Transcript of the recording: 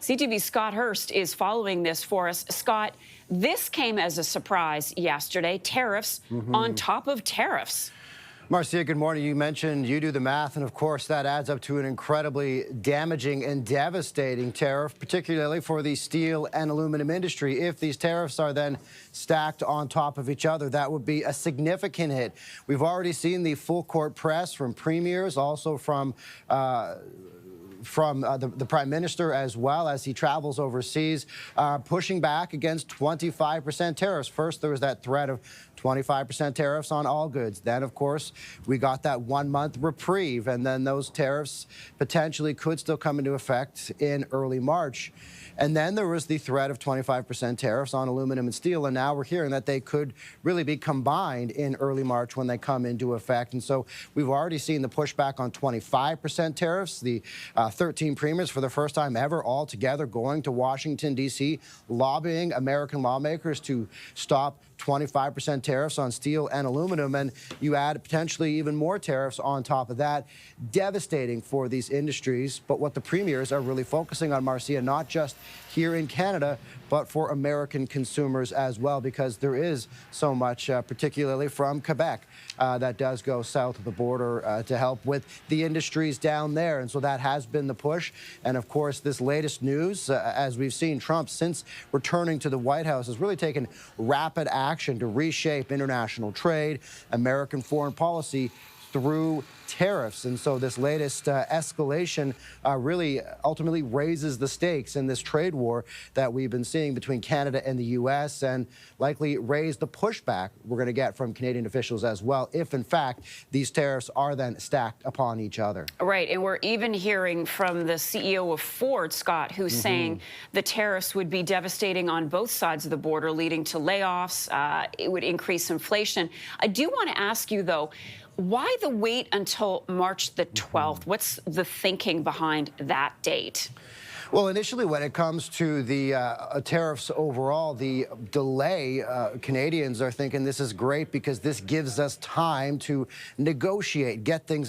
CTV's Scott Hurst is following this for us. Scott, this came as a surprise yesterday. Tariffs on top of tariffs. Marcia, good morning. You mentioned you do the math, and of course that adds up to an incredibly damaging and devastating tariff, particularly for the steel and aluminum industry. If these tariffs are then stacked on top of each other, that would be a significant hit. We've already seen the full court press from premiers, also from the Prime Minister, as well as he travels overseas, pushing back against 25% tariffs. First, there was that threat of 25% tariffs on all goods. Then, of course, we got that 1-month reprieve, and then those tariffs potentially could still come into effect in early March. And then there was the threat of 25% tariffs on aluminum and steel, and now we're hearing that they could really be combined in early March when they come into effect. And so we've already seen the pushback on 25% tariffs, the 13 premiers for the first time ever all together going to Washington, D.C., lobbying American lawmakers to stop 25% tariffs on steel and aluminum, and you add potentially even more tariffs on top of that. Devastating for these industries, but what the premiers are really focusing on, Marcia, not just here in Canada, but for American consumers as well, because there is so much, particularly from Quebec, that does go south of the border to help with the industries down there. And so that has been the push. And of course, this latest news, as we've seen, Trump, since returning to the White House, has really taken rapid action to reshape international trade, American foreign policy through tariffs. And so this latest escalation really ultimately raises the stakes in this trade war that we've been seeing between Canada and the U.S. and likely raise the pushback we're going to get from Canadian officials as well, if in fact these tariffs are then stacked upon each other. Right, and we're even hearing from the CEO of Ford, Scott, who's saying the tariffs would be devastating on both sides of the border, leading to layoffs. It would increase inflation. I do want to ask you, though, why the wait until March the 12th? What's the thinking behind that date? Well, initially, when it comes to the tariffs overall, the delay, Canadians are thinking this is great because this gives us time to negotiate, get things